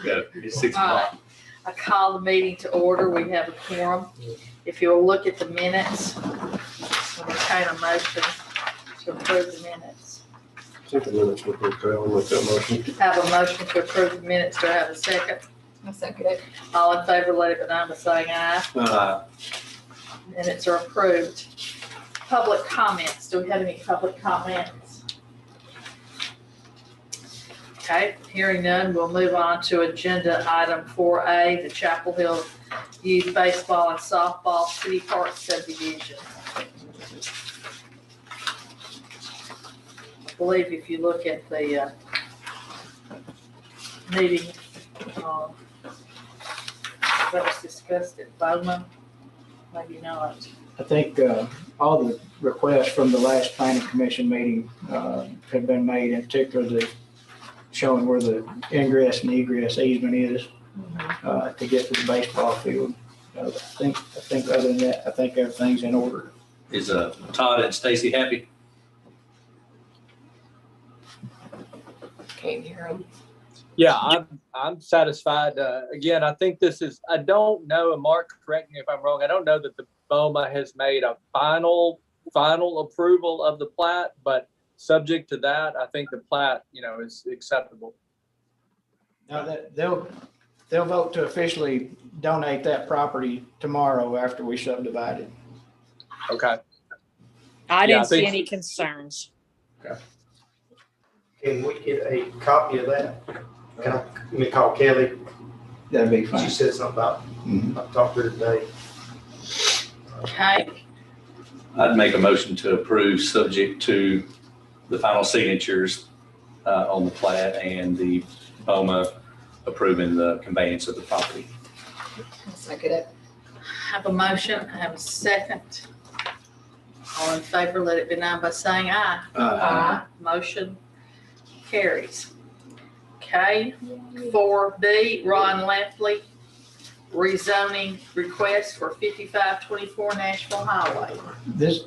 It's 6 All right. o'clock. I call the meeting to order. We have a quorum. If you'll look at the minutes, we'll entertain a motion to approve the minutes. I think the minutes look okay. I'll make that motion. Have a motion to approve the minutes. Do I have a second? I second it. All in favor, let it be known by saying aye. Minutes are approved. Public comments. Do we have any public comments? Okay, hearing none, we'll move on to agenda item 4A, the Chapel Hill Youth Baseball and Softball City Park subdivision. I believe if you look at the meeting that was discussed at Bowman, maybe not. I think all the requests from the last planning commission meeting have been made, in particular the showing where the ingress and egress easement is to get to the baseball field. I think other than that, I think everything's in order. Is Todd and Stacy happy? Can't hear him. Yeah, I'm satisfied. Again, I think this is, I don't know, and Mark, correct me if I'm wrong, I don't know that the BOMA has made a final approval of the plat, but subject to that, I think the plat, is acceptable. Now that they'll vote to officially donate that property tomorrow after we subdivide it. Okay. I Yeah, didn't I see think- any concerns. Can we get a copy of that? Can I, let me call Kelly? That'd be She fine. said something about, I talked to her today. Okay, I'd make a motion to approve, subject to the final signatures on the plat and the BOMA approving the conveyance of the property. I second it. have a motion, I have a second. All in favor, let it be known by saying aye. Motion carries. Okay, 4B, Ron Lampley, rezoning request for 5524 Nashville Highway. This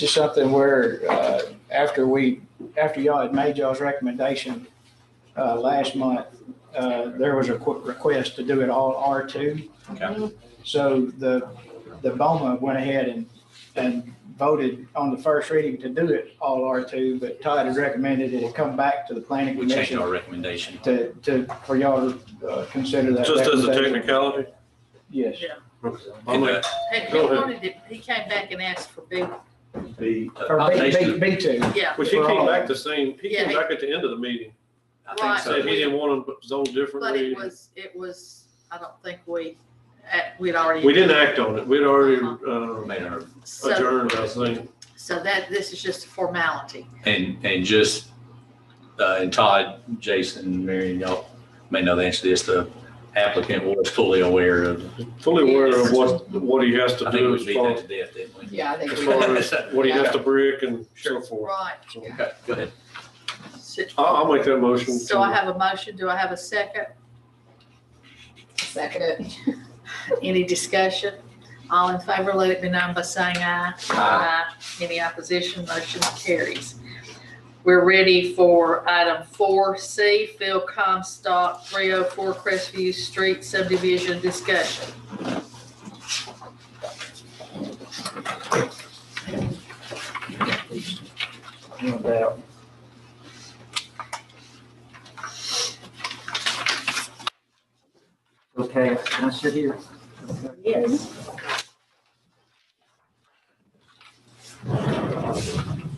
is something where after y'all had made y'all's recommendation last month, there was a quick request to do it all R2. Okay. So the BOMA went ahead and voted on the first reading to do it all R2, but Todd had recommended that it come back to the planning We changed our commission recommendation. for y'all to consider that. Just as a recommendation. technicality? Yes. I'll make, And he Go ahead. wanted it, he came back and asked for B, The Or combination, B2. yeah, well, he came back the same, he Yeah, came back at the end of the meeting. I think Right. Said so. he didn't want them zoned but differently. it was, I don't think we'd already. We didn't act on it. We'd already Made our, So, adjourned, I think. so this is just a formality. and just, and Todd, Jason, Marion, y'all may know the answer to this, the applicant was fully aware of, Fully aware of what he has to I think do we as beat far, that to death, didn't we? Yeah, I think as we far did. as what he has to brick and so forth. Right. Okay, go ahead. I'll make that motion. So I have a motion, do I have a second? Second it. Any discussion? All in favor, let it be known by saying aye. Aye. Any opposition, motion carries. We're ready for item 4C, Phil Comstock, 304 Crestview Street subdivision discussion. No doubt. Okay, can I sit here? Yes.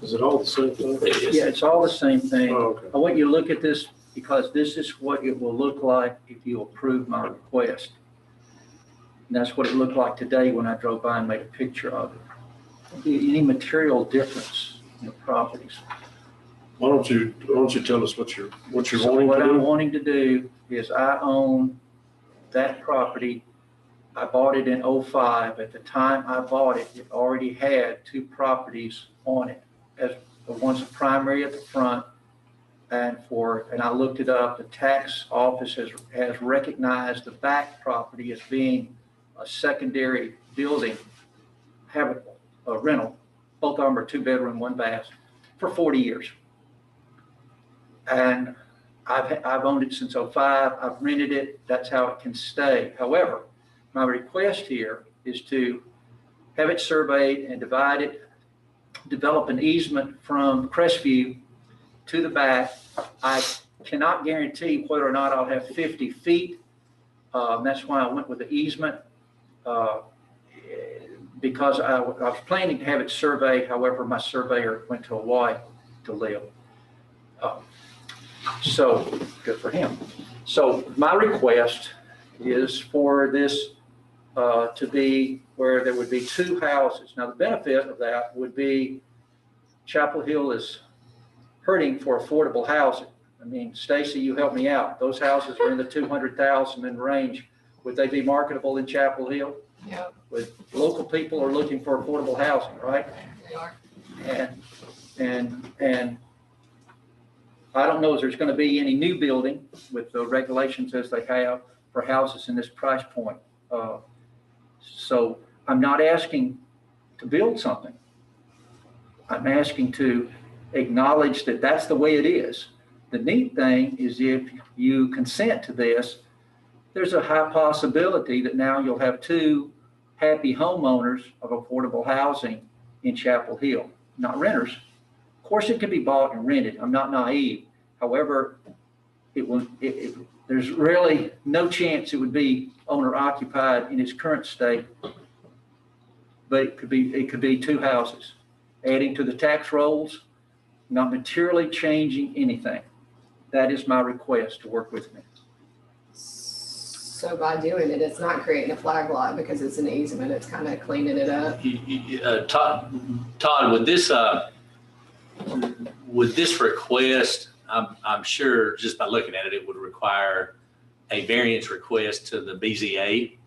Is it all the same thing? It is. Yeah, it's all the same thing. Oh, okay. I want you to look at this because this is what it will look like if you approve my request. And that's what it looked like today when I drove by and made a picture of it. Any material difference in the properties. Why don't you tell us what you're So wanting what to I'm do? wanting to do is I own that property. I bought it in '05. At the time I bought it, it already had two properties on it. As one's a primary at the front, and I looked it up, the tax office has recognized the back property as being a secondary building, habitable, a rental. Both of them are 2-bedroom, 1 bath for 40 years. And I've owned it since '05. I've rented it. That's how it can stay. However, my request here is to have it surveyed and develop an easement from Crestview to the back. I cannot guarantee whether or not I'll have 50 feet. That's why I went with the easement, because I was planning to have it surveyed. However, my surveyor went to Hawaii to live. So good for him. So my request is for this to be where there would be 2 houses. Now, the benefit of that would be Chapel Hill is hurting for affordable housing. I mean, Stacy, you help me out. Those houses are in the 200,000 in range. Would they be marketable in Chapel Hill? Yeah, Local people are looking for affordable housing, right? they are. And I don't know if there's going to be any new building with the regulations as they have for houses in this price point. So I'm not asking to build something. I'm asking to acknowledge that that's the way it is. The neat thing is if you consent to this, there's a high possibility that now you'll have 2 happy homeowners of affordable housing in Chapel Hill, not renters. Of course, it can be bought and rented. I'm not naive. However, there's really no chance it would be owner occupied in its current state, but it could be 2 houses, adding to the tax rolls, not materially changing anything. That is my request to work with me. So by doing it, it's not creating a flag lot because it's an easement. It's kind of cleaning it up. Todd, would this request, I'm sure just by looking at it, it would require a variance request to the BZA.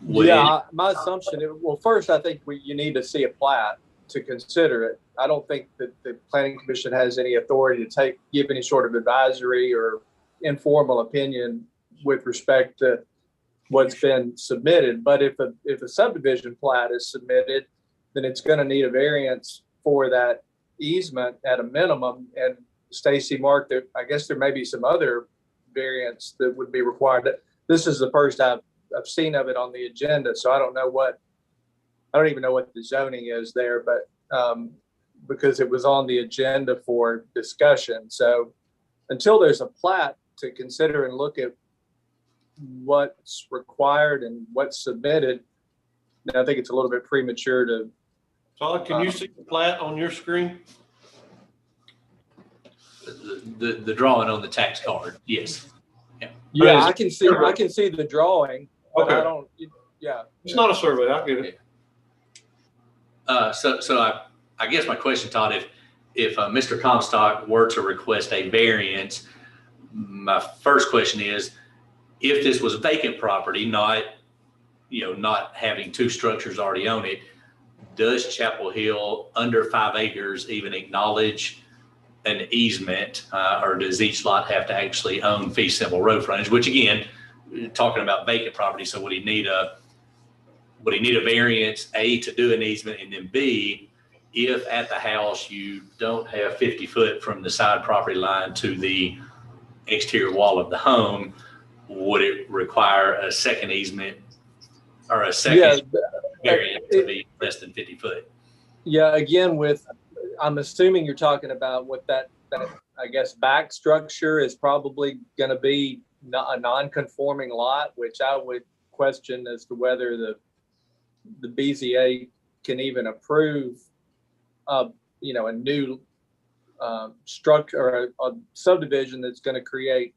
Yeah, my assumption, well, first, I think you need to see a plat to consider it. I don't think that the Planning Commission has any authority to give any sort of advisory or informal opinion with respect to what's been submitted. But if a subdivision plat is submitted, then it's going to need a variance for that easement at a minimum. And Stacy, Mark, I guess there may be some other variance that would be required. This is the first I've seen of it on the agenda, so I don't even know what the zoning is there, but because it was on the agenda for discussion. So until there's a plat to consider and look at what's required and what's submitted, I think it's a little bit premature to. Todd, can you see the plat on your screen? The drawing on the tax card, yes. Yeah, I can see the drawing. But Okay. I don't. Yeah. It's not a survey, I get it. So I guess my question, Todd, if Mr. Comstock were to request a variance, my first question is, if this was vacant property, not having 2 structures already on it, does Chapel Hill under 5 acres even acknowledge an easement, or does each lot have to actually own fee simple road frontage? Which again, talking about vacant property, so would he need a variance, A, to do an easement, and then B, if at the house you don't have 50 foot from the side property line to the exterior wall of the home, would it require a second easement or a second variance to be less than 50 foot? Yeah, again, I'm assuming you're talking about what that I guess back structure is probably going to be a non-conforming lot, which I would question as to whether the BZA can even approve a new structure or a subdivision that's going to create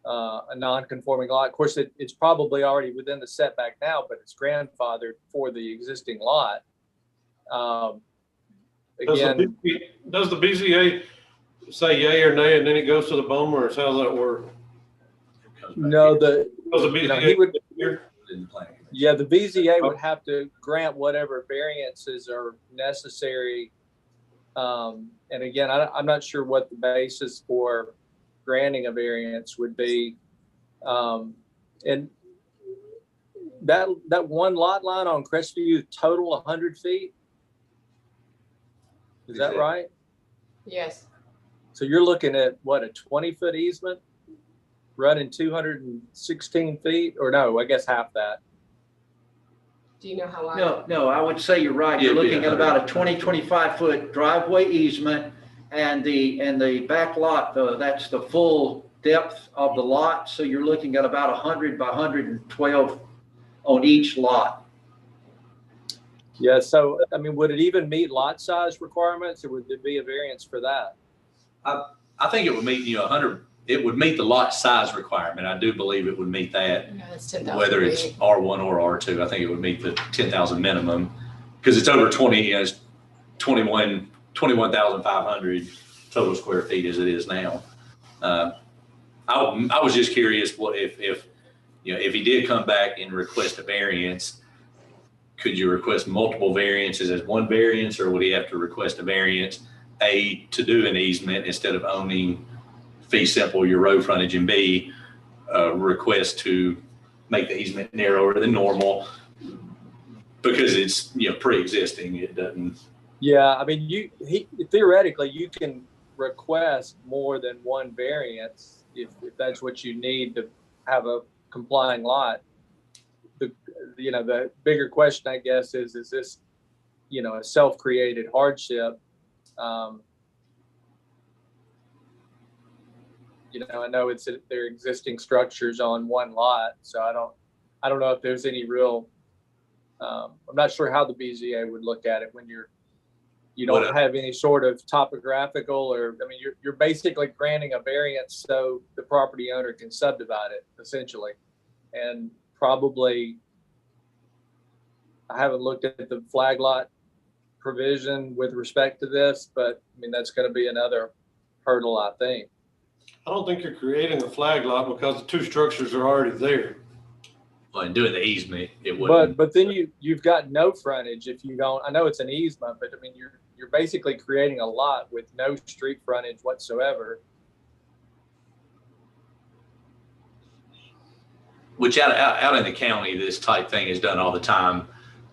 a non-conforming lot. Of course, it's probably already within the setback now, but it's grandfathered for the existing lot. Again, Does the BZA say yay or nay and then it goes to the BOMA, or how does that work? no, Does the BZA he would. here? Yeah, the BZA would have to grant whatever variances are necessary. And again, I'm not sure what the basis for granting a variance would be. And that one lot line on Crestview, total 100 feet? Is that right? Yes. So you're looking at what, a 20-foot easement running 216 feet, or no, I guess half that. Do you know how wide? No, I would say you're right. You're Yeah, looking at about a 100. 25-foot driveway easement, and the back lot, that's the full depth of the lot. So you're looking at about 100 by 112 on each lot. Yeah, so, I mean, would it even meet lot size requirements, or would there be a variance for that? I think it would meet, 100, it would meet the lot size requirement. I do believe it would meet that, No, it's 10,000. whether it's R1 or R2. I think it would meet the 10,000 minimum, because it's over 20, it's 21,500 total square feet as it is now. I was just curious what if he did come back and request a variance, could you request multiple variances as one variance, or would he have to request a variance, A, to do an easement instead of owning fee simple your road frontage, and B, request to make the easement narrower than normal because it's pre-existing. It doesn't. Yeah, I mean, theoretically you can request more than one variance if that's what you need to have a complying lot. The bigger question, I guess, is this a self-created hardship? I know there are existing structures on one lot, so I don't know if there's any real. I'm not sure how the BZA would look at it when you don't have any sort of topographical, or I mean, you're basically granting a variance so the property owner can subdivide it essentially, and probably. I haven't looked at the flag lot provision with respect to this, but I mean, that's going to be another hurdle, I think. I don't think you're creating a flag lot because the two structures are already there. Well, in doing the easement, it wouldn't. But then you've got no frontage if you don't. I know it's an easement, but I mean, you're basically creating a lot with no street frontage whatsoever. Which out in the county, this type thing is done all the time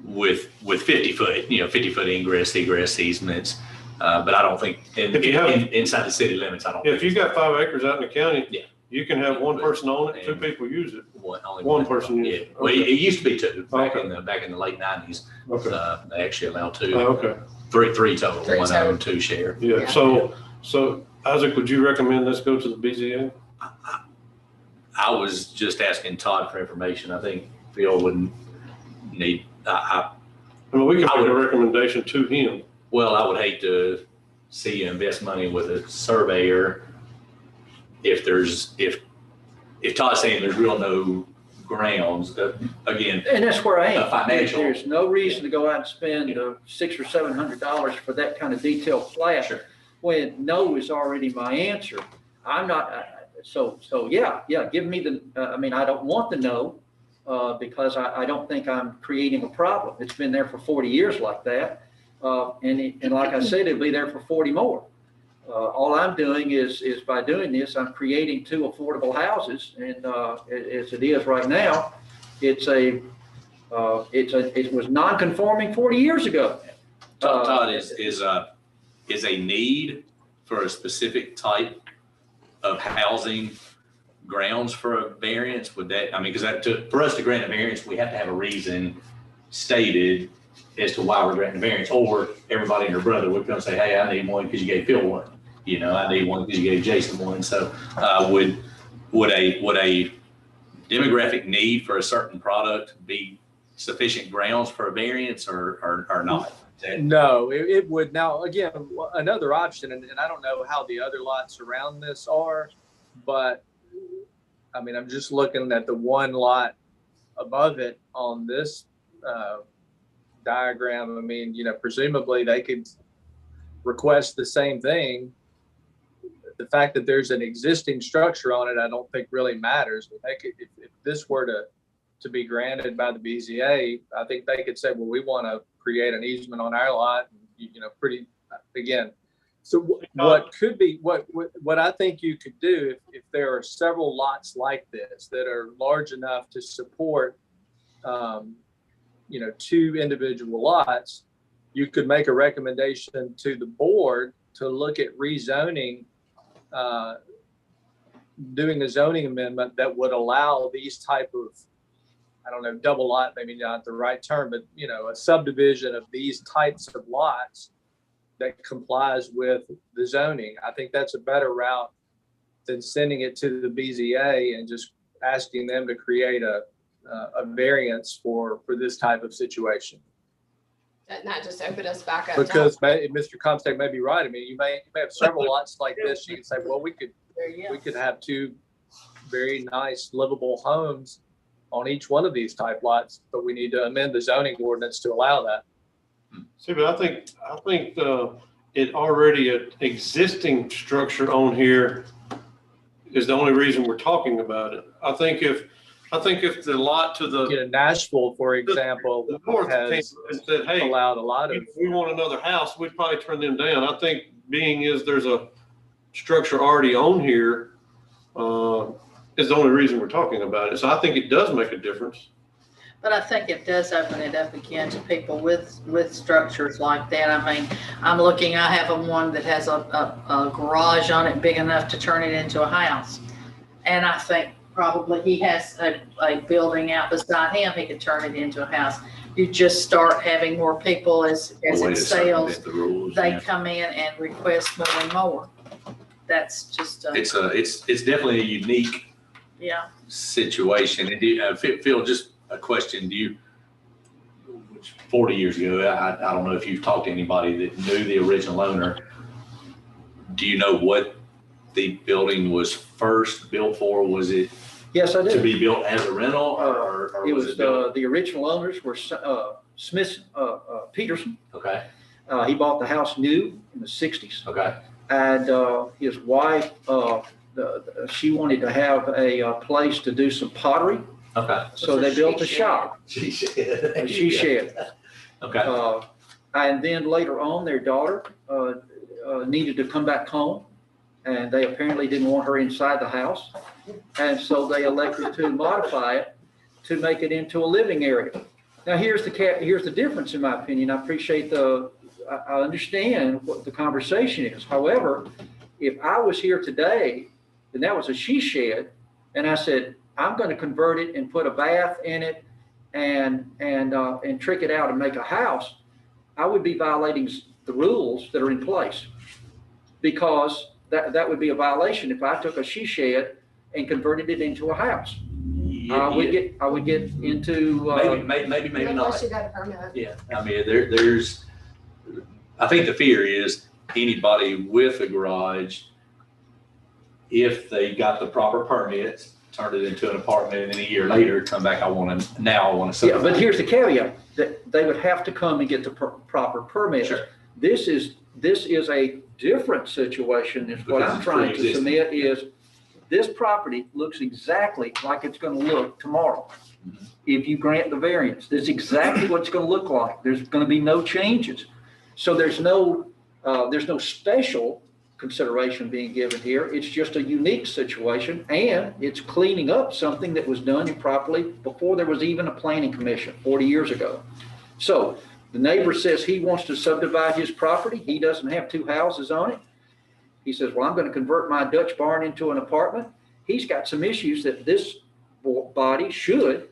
with 50-foot, 50-foot ingress, egress easements. But I don't think inside the city limits, I don't. If you got 5 acres out in the county, Yeah. you can have one person own it, 2 people use it. Only One person Yeah. uses it. Well, Okay. it used to be 2 back Okay. in the late 90s. Okay. They actually allowed 2. Okay. Three total. Three One total. owned, 2 share. Yeah. Yeah. So Isaac, would you recommend this go to the BZA? I was just asking Todd for information. I think Phil wouldn't need. I mean, we can I make a would- recommendation to him. Well, I would hate to see you invest money with a surveyor if Todd's saying there's real no grounds. Again, And that's where I am. Financial. There's no reason to go out and spend $600 or $700 for that kind of detailed plat. Sure. When no is already my answer. I'm not, so yeah, give me I don't want the no, because I don't think I'm creating a problem. It's been there for 40 years like that. And like I said, it'll be there for 40 more. All I'm doing is by doing this, I'm creating 2 affordable houses, and as it is right now, it was non-conforming 40 years ago. Todd is a need for a specific type of housing grounds for a variance? Would that, I mean, because for us to grant a variance, we have to have a reason stated as to why we're granting a variance, or everybody and their brother would come say, hey, I need one because you gave Phil one. I need one because you gave Jason one. So would a demographic need for a certain product be sufficient grounds for a variance or not? No, it would. Now, again, another option, and I don't know how the other lots around this are, but I mean, I'm just looking at the one lot above it on this diagram. I mean, presumably they could request the same thing. The fact that there's an existing structure on it, I don't think really matters. But they could, if this were to be granted by the BZA, I think they could say, well, we want to create an easement on our lot, again. So what could be, what I think you could do if there are several lots like this that are large enough to support, 2 individual lots, you could make a recommendation to the board to look at rezoning, doing a zoning amendment that would allow these type of, I don't know, double lot, maybe not the right term, but you know, a subdivision of these types of lots that complies with the zoning. I think that's a better route than sending it to the BZA and just asking them to create a variance for this type of situation. Doesn't that just open us back up? Because Mr. Comstock may be right. I mean, you may have several lots like this. You can say, well, we could have two very nice livable homes on each one of these type lots, but we need to amend the zoning ordinance to allow that. See, but I think it already an existing structure on here is the only reason we're talking about it. I think if the lot to the You know, Nashville, for example, the north came has and said, hey, allowed a lot of, if we want another house, we'd probably turn them down. I think being is there's a structure already on here, is the only reason we're talking about it. So I think it does make a difference. But I think it does open it up again to people with structures like that. I mean, I have one that has a garage on it big enough to turn it into a house. And I think probably he has a building out beside him, he could turn it into a house. You just start having more people as it sells, they come in and request more and more. That's just, It's definitely a unique yeah. situation. And Phil, just a question, 40 years ago, I don't know if you've talked to anybody that knew the original owner. Do you know what the building was first built for? Was it Yes, I to do. be built as a rental or It was was, it built? the original owners were Smith, Peterson. Okay, He bought the house new in the 60s. okay, And his wife, she wanted to have a place to do some pottery. okay. So they built a shop, She said. a she shed. Okay, And then later on, their daughter needed to come back home. And they apparently didn't want her inside the house. And so they elected to modify it to make it into a living area. Now, here's the difference, in my opinion. I appreciate I understand what the conversation is. However, if I was here today and that was a she shed, and I said, I'm going to convert it and put a bath in it and trick it out and make a house, I would be violating the rules that are in place, because that would be a violation if I took a she shed and converted it into a house. I would get into maybe Unless not. you got a permit. Yeah, I mean, there's, I think the fear is anybody with a garage, if they got the proper permits, turned it into an apartment, and then a year later come back, I want to Yeah, but here's the caveat, that they would have to come and get the proper permits. Sure. This is a different situation, is what Because I'm it's trying to pre-existing. submit is, this property looks exactly like it's gonna look tomorrow. Mhm. If you grant the variance, this is exactly what it's gonna look like. There's gonna be no changes. So there's no special consideration being given here. It's just a unique situation, and it's cleaning up something that was done improperly before there was even a planning commission 40 years ago. So the neighbor says he wants to subdivide his property. He doesn't have two houses on it. He says, well, I'm going to convert my Dutch barn into an apartment. He's got some issues that this body should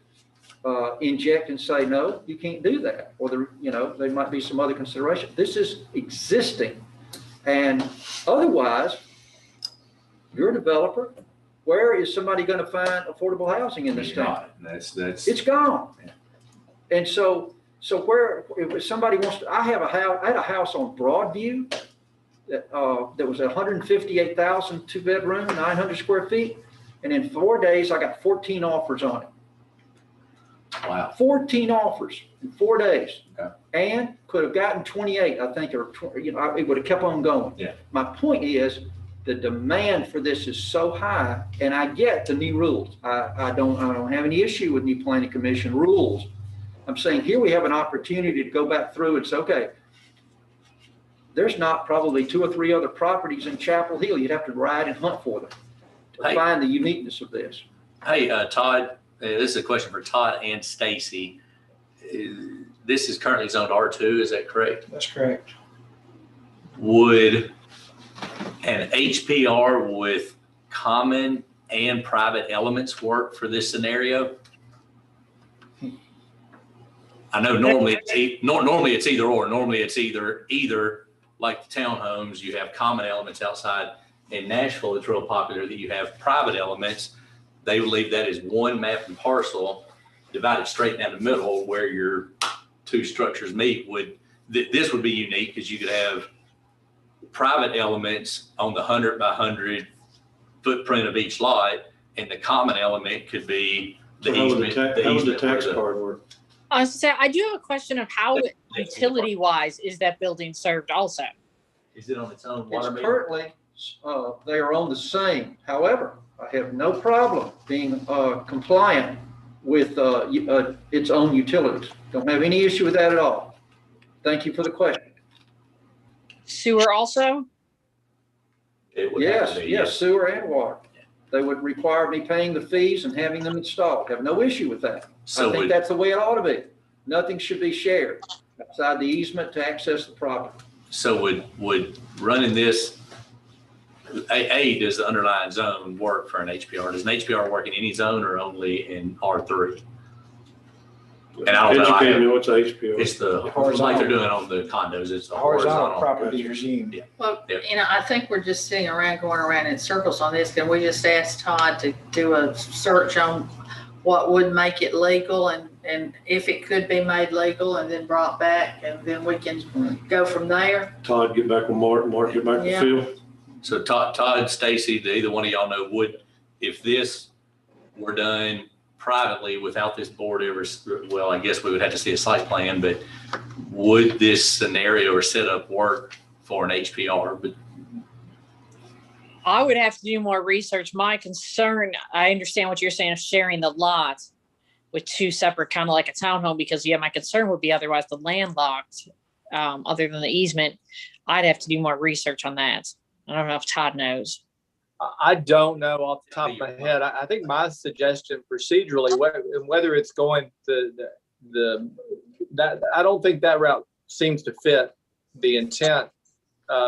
inject and say, no, you can't do that. Or there might be some other consideration. This is existing. And otherwise, you're a developer. Where is somebody going to find affordable housing in this town? That's It's gone. Yeah. And so where, if somebody wants to, I had a house on Broadview that was 158,000, 2-bedroom, 900 square feet. And in 4 days, I got 14 offers on it. wow. 14 offers in 4 days. Okay. And could have gotten 28, I think, or it would have kept on going. Yeah. My point is, the demand for this is so high, and I get the new rules. I don't have any issue with new planning commission rules. I'm saying here we have an opportunity to go back through and say, okay, there's not probably 2 or 3 other properties in Chapel Hill. You'd have to ride and hunt for them to Hey. find the uniqueness of this. Hey, Todd, this is a question for Todd and Stacy. This is currently zoned R2, is that correct? That's correct. Would An HPR with common and private elements work for this scenario? I know normally it's either or. Normally it's either like the townhomes, you have common elements outside. In Nashville, it's real popular that you have private elements. They would leave that as one map and parcel, divided straight down the middle where your two structures meet. This would be unique because you could have private elements on the 100 by 100 footprint of each lot, and the common element could be the How would easement. how would the tax card work? I was gonna say, I do have a question of how utility wise is that building served also? Is it on its own It's water meter? currently, they are on the same. However, I have no problem being compliant with its own utilities. Don't have any issue with that at all. Thank you for the question. Sewer also? It would have to be, Yes, sewer and water. They would require me paying the fees and having them installed. Have no issue with that. I So think that's the way it ought to be. Nothing should be shared outside the easement to access the property. would running this, does the underlying zone work for an HPR? Does an HPR work in any zone or only in R3? And I don't know, Educate me, what's HPO? It's like they're doing on the condos, it's a Horizontal horizontal. property regime. Well, Yeah. I think we're just sitting around, going around in circles on this. Can we just ask Todd to do a search on what would make it legal and if it could be made legal and then brought back, and then we can go from there? Todd, get back with Mark get back with Yeah. Phil. So Todd, Stacy, do either one of y'all know, if this were done privately without this board ever, well, I guess we would have to see a site plan, but would this scenario or setup work for an HPR? But I would have to do more research. My concern, I understand what you're saying of sharing the lots with two separate, kind of like a townhome, because my concern would be otherwise the landlocked, other than the easement. I'd have to do more research on that. I don't know if Todd knows. I don't know off the top of my head. I think my suggestion procedurally, whether it's going that I don't think that route seems to fit the intent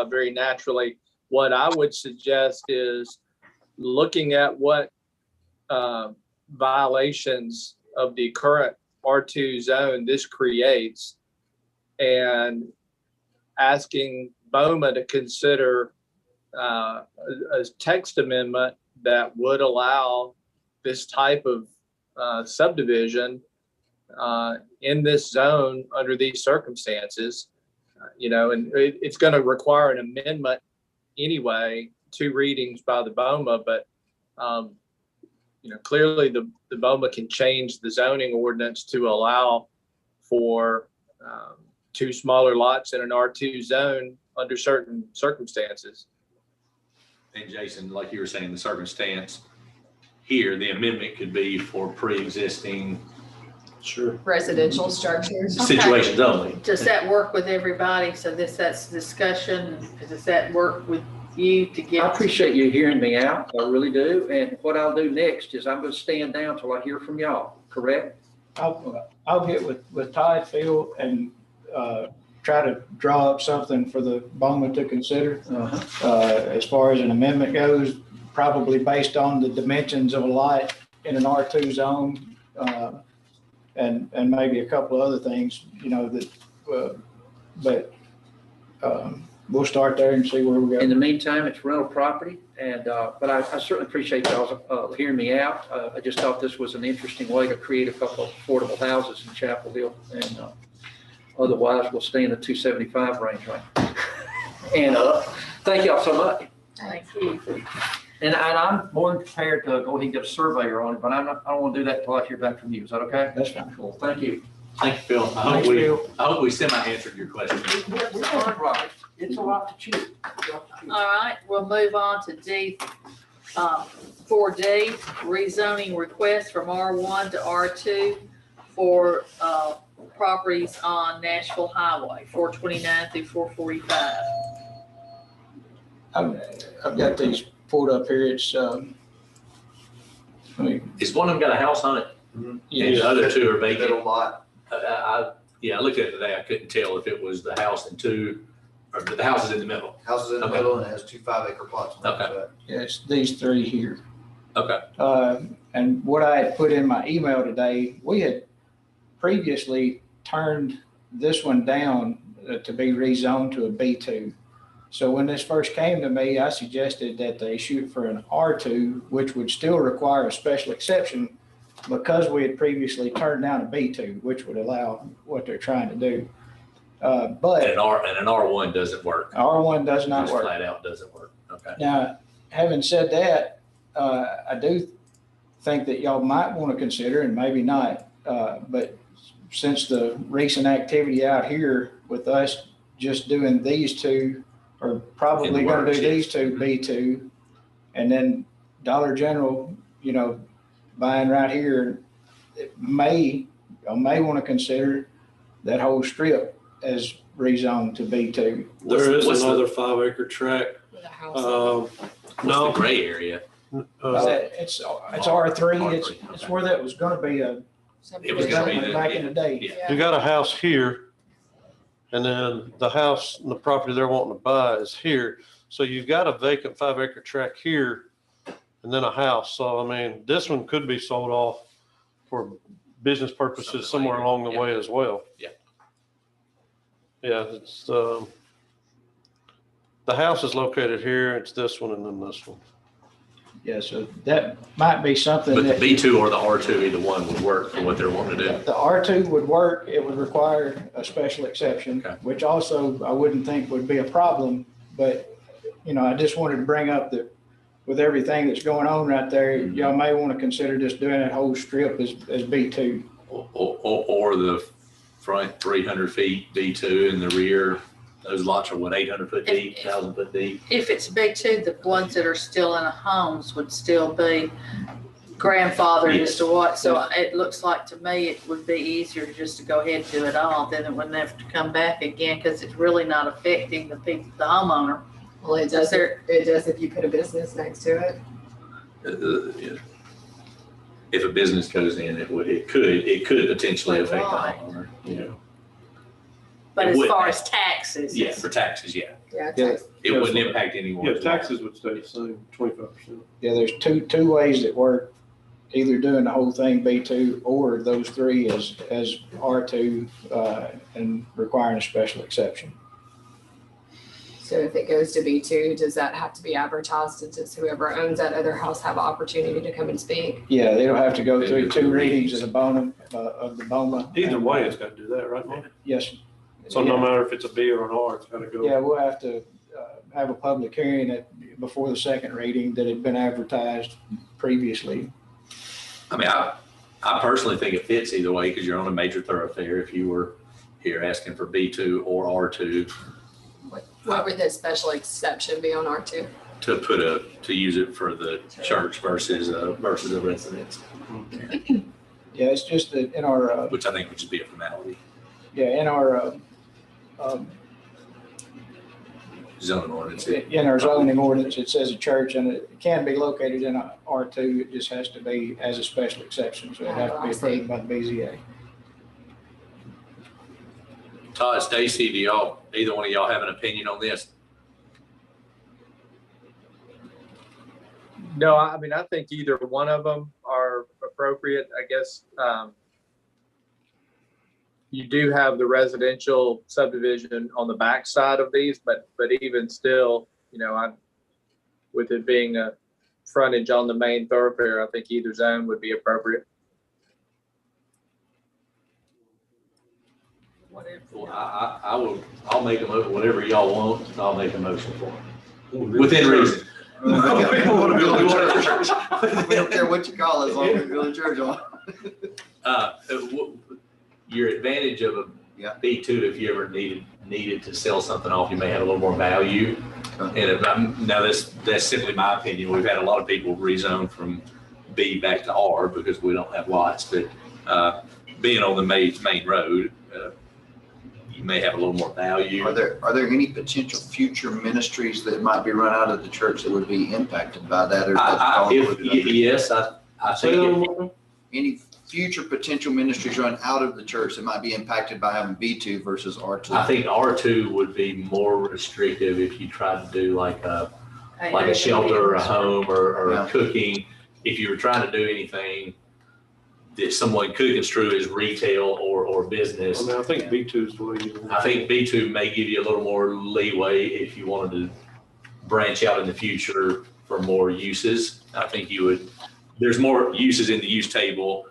very naturally. What I would suggest is looking at what violations of the current R2 zone this creates and asking BOMA to consider a text amendment that would allow this type of subdivision in this zone under these circumstances, and it's going to require an amendment anyway, 2 readings by the BOMA, but clearly the BOMA can change the zoning ordinance to allow for 2 smaller lots in an R2 zone under certain circumstances. And Jason, like you were saying, the circumstance here, the amendment could be for pre-existing Sure. Residential structures. situations only. Does that work with everybody? So that's discussion. Does that work with you to get? I appreciate you hearing me out. I really do. And what I'll do next is I'm going to stand down till I hear from y'all, correct? I'll get with Todd, Phil, and try to draw up something for the BOMA to consider. As far as an amendment goes, probably based on the dimensions of a lot in an R2 zone, and maybe a couple of other things, but we'll start there and see where we go. In the meantime, it's rental property, and but I certainly appreciate y'all hearing me out. I just thought this was an interesting way to create a couple of affordable houses in Chapel Hill, and otherwise we'll stay in the 275 range, right? And thank y'all so much. Thank you. And I'm more than prepared to go ahead and get a surveyor on it, but I don't want to do that until I hear back from you. Is that okay? That's fine. Cool. Thank you. Thank you, Phil. Thanks, Phil. I hope we semi-answered your question. We're on, Robert. It's a lot to choose. All right, we'll move on to D, 4D, rezoning request from R1 to R2 for properties on Nashville Highway, 429 through 445. I've got these pulled up here. It's, Is one of them got a house on it? And the other 2 are vacant? I looked at it today. I couldn't tell if it was the house and 2 Or the house is in the middle? House is in the Okay. middle and it has 2 5-acre plots. on Okay. top of that. Yeah, it's these three here. Okay. And what I had put in my email today, we had previously turned this one down to be rezoned to a B2. So when this first came to me, I suggested that they shoot for an R2, which would still require a special exception because we had previously turned down a B2, which would allow what they're trying to do. But And an R1 doesn't work. R1 does not Just work. flat out doesn't work. Okay. Now, having said that, I do think that y'all might want to consider, and maybe not, but since the recent activity out here with us just doing these two, or probably In the going to works, do yes. these two B2, and then Dollar General, buying right here, y'all may want to consider that whole strip as rezoned to B2. There is What's the- another 5-acre tract. With a house. What's No, the gray area? It's R3. It's where that was going to be a It was gonna be development the- back in the day. Yeah. you got a house here, and then the house and the property they're wanting to buy is here. So you've got a vacant 5-acre tract here, and then a house. So, I mean, this one could be sold off for business Something purposes somewhere later. along the Yeah. way as well. Yeah. Yeah, it's, the house is located here, it's this one and then this one. Yeah, so that might be something But the that B2 or the R2, either one would work for what they're wanting to do. the R2 would work. It would require a special exception, Okay. which also I wouldn't think would be a problem. But, I just wanted to bring up that with everything that's going on right there, y'all may want to consider just doing that whole strip as B2. Or the front 300 feet B2 and the rear, those lots are what, 800 foot deep, 1,000 foot deep? If it's B2, the ones that are still in the homes would still be grandfathered as to what, so it looks like to me it would be easier just to go ahead and do it all, then it wouldn't have to come back again, because it's really not affecting the people, the homeowner. Well, it does if you put a business next to it. Yeah. If a business goes in, it could potentially affect the Right. homeowner. But It as would far have. as taxes. Yeah, for taxes, yeah. Yeah, Yeah. tax- It wouldn't impact anyone. Yeah, taxes would stay the same, 25%. Yeah, there's two ways that work, either doing the whole thing B2 or those three as R2 and requiring a special exception. So if it goes to B2, does that have to be advertised? Does whoever owns that other house have an opportunity to come and speak? Yeah, they'll have to go through two readings of the BOMA. Either way, it's got to do that, right, Mark? Yes. So no matter if it's a B or an R, it's got to go. Yeah, we'll have to have a public hearing before the second reading that had been advertised previously. I mean, I personally think it fits either way because you're on a major thoroughfare. If you were here asking for B2 or R2 What would the special exception be on R2? to use it for the church versus a residence, Yeah, it's just that in our, which I think would just be a formality. Zoning ordinance. in our zoning ordinance, it says a church and it can be located in a R2. It just has to be as a special exception. So it has to be approved by the BZA. Todd, Stacy, either one of y'all have an opinion on this? No, I mean, I think either one of them are appropriate. I guess you do have the residential subdivision on the backside of these, but even still, with it being a frontage on the main thoroughfare, I think either zone would be appropriate. Well, I'll make whatever y'all want, I'll make a motion for it. Within reason. We want to build a church. We don't care what you call it, as long as we build a church on it. Your advantage of a Yeah. B2, if you ever needed to sell something off, you may have a little more value. And now that's simply my opinion. We've had a lot of people rezone from B back to R because we don't have lots, but being on the main road, you may have a little more value. Are there any potential future ministries that might be run out of the church that would be impacted by that? Or Yes, I think Say that one more time. any future potential ministries run out of the church that might be impacted by having B2 versus R2? I think R2 would be more restrictive if you tried to do like a shelter or a home or Yeah. a cooking. If you were trying to do anything that someone could construe as retail or business, I mean, I think B2 is the way you. I think B2 may give you a little more leeway if you wanted to branch out in the future for more uses. I think there's more uses in the use table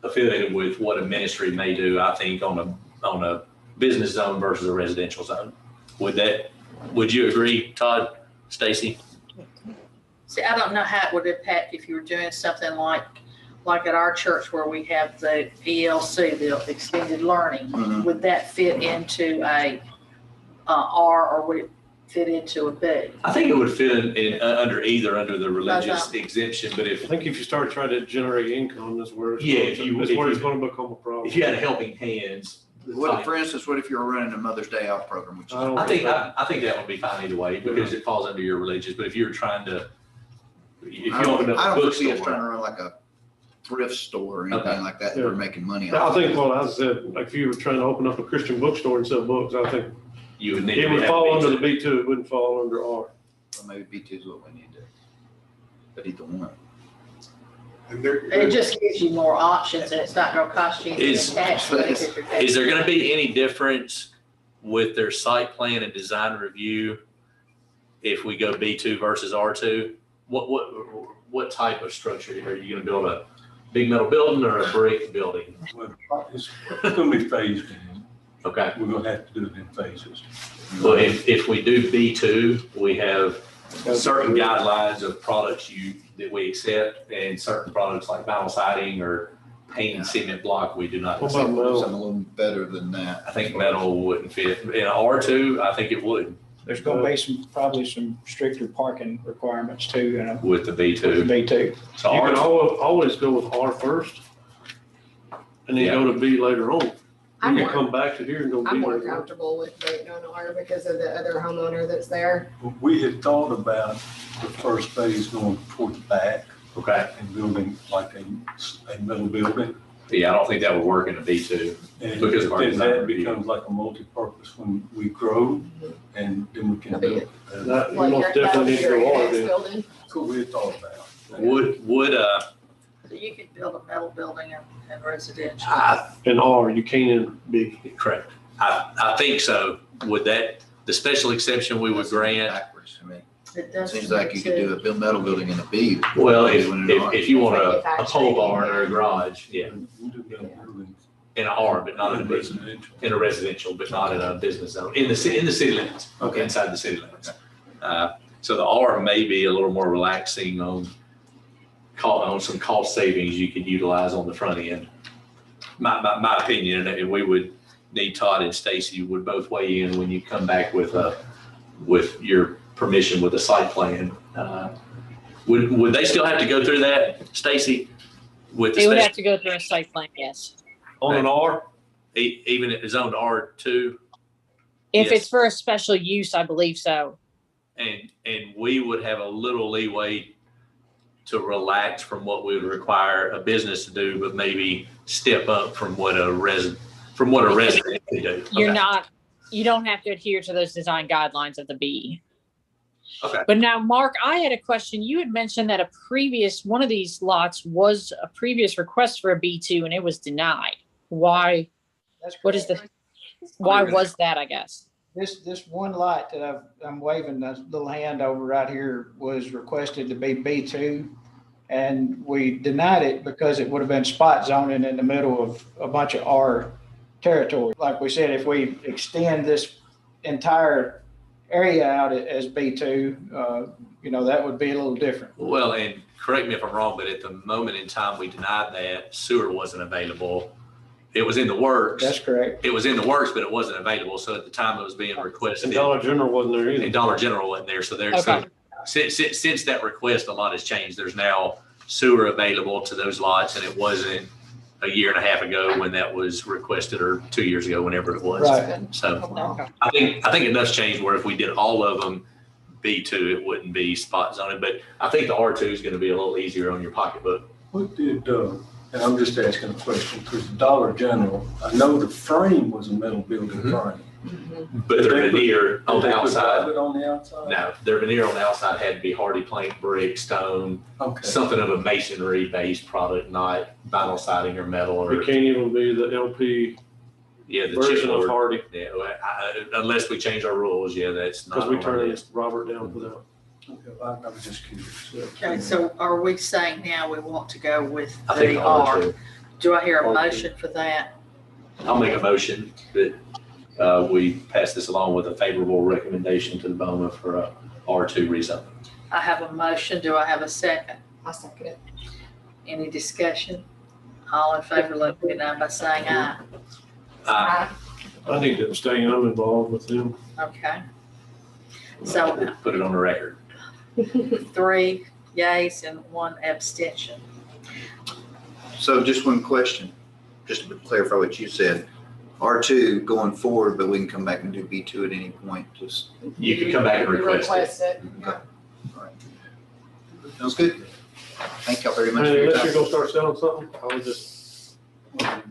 affiliated with what a ministry may do, I think, on a business zone versus a residential zone. Would you agree, Todd, Stacy? See, I don't know how it would impact if you were doing something like at our church where we have the ELC, the extended learning. Mhm. Would that fit into a R or would it fit into a B? I think it would fit in under the religious exemption, but I think if you start trying to generate income, that's where it's, Yeah, going if to- you- that's if where you- it's going to become a problem. if you had helping hands, What, for instance, what if you were running a Mother's Day out program? Which is, I don't I think that would be fine either way because it falls under your religious. But if you're trying to, if you I open don't up a foresee us trying to bookstore, run like a thrift store or anything Okay. like that. Yeah. We're making money I off. think, well, I said, like if you were trying to open up a Christian bookstore and sell books, I think you would need it to would have fall B2. under the B2, it wouldn't fall under R. Well, maybe B2 is what we need to. But either one. It just gives you more options and it's not gonna cost you any Is- tax. Is there going to be any difference with their site plan and design review if we go B2 versus R2? What type of structure are you going to build? A big metal building or a brick building? Well, it's gonna be phased in. Okay. We're gonna have to do it in phases. Well, if we do B2, we have certain guidelines of products that we accept and certain products like vinyl siding or paint and cement block, we do not What accept. about metal? Something a little better than that. I think metal wouldn't fit. In R2, I think it would There's gonna be probably some stricter parking requirements too, with the with the B2. B2. So You can R2, always go with R first and then go to B later on. I'm You more, come back to here and go B I'm more later on. comfortable with voting on R because of the other homeowner that's there. We had thought about the first phase going toward the back okay. and building like a metal building. Yeah, I don't think that would work in a B2. And Because of our then design that review. becomes like a multi-purpose when we grow and then we can That'd be build. That, you Like most your, definitely need to go R annex then. building. So we had thought about. So you could build a metal building and residential. In R, you can in B. Correct. I think so. Would the special exception we would grant? Backwards to me. It does Seems like you could do a build metal building in a B. Well, if Doing it in R. if you want a pole barn or a garage, yeah, We do metal buildings in a R, but not in a business, residential. in a residential, but not in a business zone, in the city limits, Okay. inside the city limits. So the R may be a little more relaxing on some cost savings you can utilize on the front end. My opinion, and we would need Todd and Stacy would both weigh in when you come back with your permission with a site plan. Would they still have to go through that, Stacy? With the They would special, have to go through a site plan, yes. On an R, even if it's zoned R2, If Yes. it's for a special use, I believe so. and we would have a little leeway to relax from what we would require a business to do, but maybe step up from what a resident could do. You're Okay. not, you don't have to adhere to those design guidelines of the B. Okay. But now, Mark, I had a question. You had mentioned that one of these lots was a previous request for a B2 and it was denied. Why, That's what is correct. why was that, I guess? This one lot that I'm waving this little hand over right here was requested to be B2. And we denied it because it would have been spot zoning in the middle of a bunch of R territory. Like we said, if we extend this entire area out as B2, that would be a little different. Well, and correct me if I'm wrong, but at the moment in time we denied that, sewer wasn't available. It was in the works. That's correct. It was in the works, but it wasn't available. So at the time it was being requested. and Dollar General wasn't there either. And Dollar General wasn't there, so there's, Okay. since that request, a lot has changed. There's now sewer available to those lots, and it wasn't a year and a half ago when that was requested, or 2 years ago, whenever it was. Right. So Okay. I think enough's changed where if we did all of them B2, it wouldn't be spot zoning, but I think the R2 is gonna be a little easier on your pocketbook. What did And I'm just asking a question, because Dollar General, I know the frame was a metal building frame. But their veneer on Did they the put outside, plywood on the outside? no, their veneer on the outside had to be hardy plank, brick, stone, Okay. something of a masonry-based product, not vinyl siding or metal It or, can't even be the LP yeah, the version of chipboard. Hardy, Yeah, well, unless we change our rules, yeah, that's not because we on our turned list. Robert down for that. Okay, I was just curious. Okay, so are we saying now we want to go with I think the R R? two. Do I hear a R2. motion for that? I'll make a motion that we pass this along with a favorable recommendation to the BOMA for a R2 rezone. I have a motion. Do I have a second? I'll second it. Any discussion? All in favor, let it be known by saying aye. I need to abstain, I'm involved with them. Okay. So Put it on the record. 3 yays and 1 abstention. So just one question, just to clarify what you said. R2 going forward, but we can come back and do B2 at any point, just. You can come back and You request it. Okay. All right. Sounds good. Thank y'all very much for Hey, your unless you're time. gonna start selling something,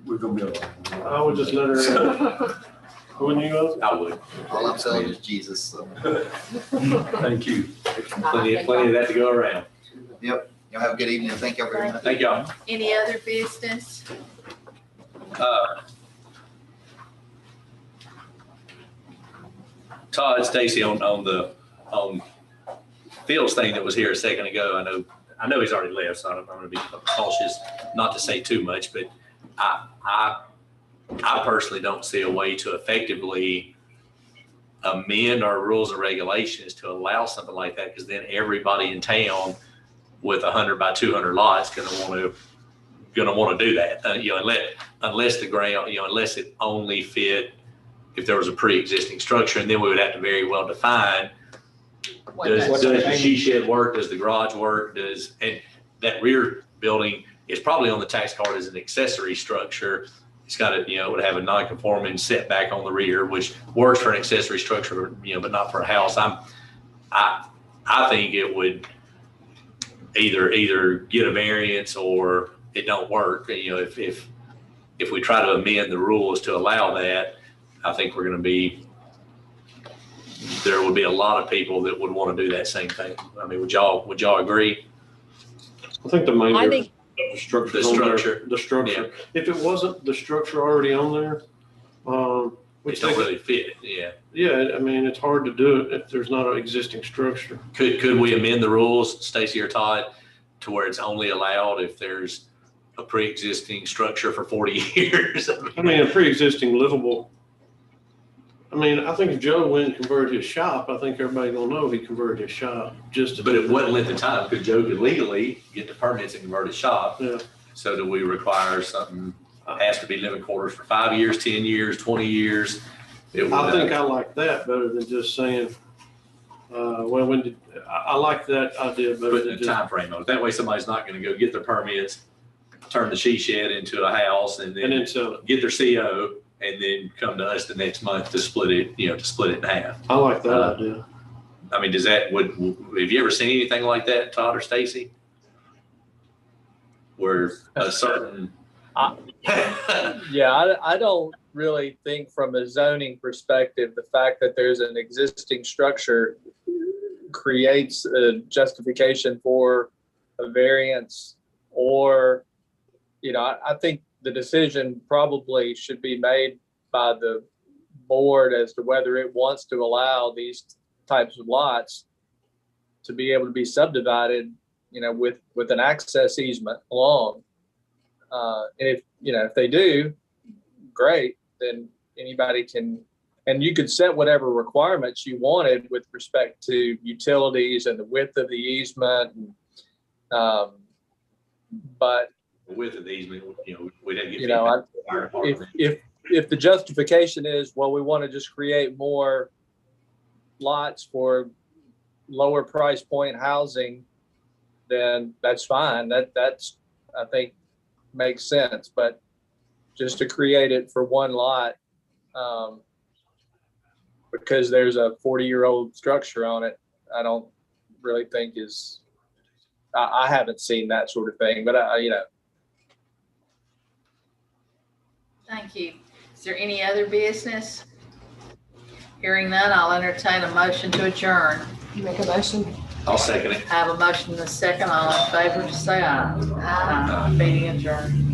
We're gonna be all right. I would just let her, wouldn't you? I would. All I'm selling is Jesus, so. Thank you. Plenty of that to go around. Y'all have a good evening. Thank y'all very much. Thank y'all. Any other business? Todd, Stacy, on Phil's thing that was here a second ago, I know he's already left, so I'm gonna be cautious not to say too much, but I personally don't see a way to effectively amend our rules and regulations to allow something like that, because then everybody in town with 100 by 200 lots gonna want to do that. Unless the ground, unless it only fit if there was a pre-existing structure, and then we would have to very well define, does the she shed work, does the garage work, and that rear building is probably on the tax card as an accessory structure. It's got to, it would have a non-conforming setback on the rear, which works for an accessory structure, but not for a house. I think it would either get a variance or it don't work. If we try to amend the rules to allow that, I think there would be a lot of people that would want to do that same thing. I mean, would y'all agree? I think the main. I think The structure. The structure. The structure. If it wasn't the structure already on there, It don't really fit, yeah. yeah, I mean, it's hard to do it if there's not an existing structure. Could we amend the rules, Stacy or Todd, to where it's only allowed if there's a pre-existing structure for 40 years? I mean, a pre-existing livable. I mean, I think if Joe went and converted his shop, I think everybody gonna know he converted his shop just to. But it wasn't length of time, because Joe could legally get the permits and convert his shop. Yeah. So do we require something, has to be living quarters for 5 years, 10 years, 20 years? I think I like that better than just saying, I like that idea better Putting than a just. time frame on it. That way somebody's not gonna go get their permits, turn the she shed into a house and And then then sell it. get their CO and then come to us the next month to split it, to split it in half. I like that idea. I mean, have you ever seen anything like that, Todd or Stacy? Where a certain. Yeah, I don't really think from a zoning perspective, the fact that there's an existing structure creates a justification for a variance, or, I think the decision probably should be made by the board as to whether it wants to allow these types of lots to be able to be subdivided, with an access easement along. And if they do, great, then anybody can, and you could set whatever requirements you wanted with respect to utilities and the width of the easement. But The width of the easement, we'd have to get. feedback from the fire department. if the justification is, well, we want to just create more lots for lower price point housing, then that's fine. That's, I think, makes sense. But just to create it for one lot, because there's a 40-year-old structure on it, I don't really think I haven't seen that sort of thing, but Thank you. Is there any other business? Hearing none, I'll entertain a motion to adjourn. Make a motion. I'll second it. I have a motion and a second. All in favor, say aye. Aye. Meeting adjourned.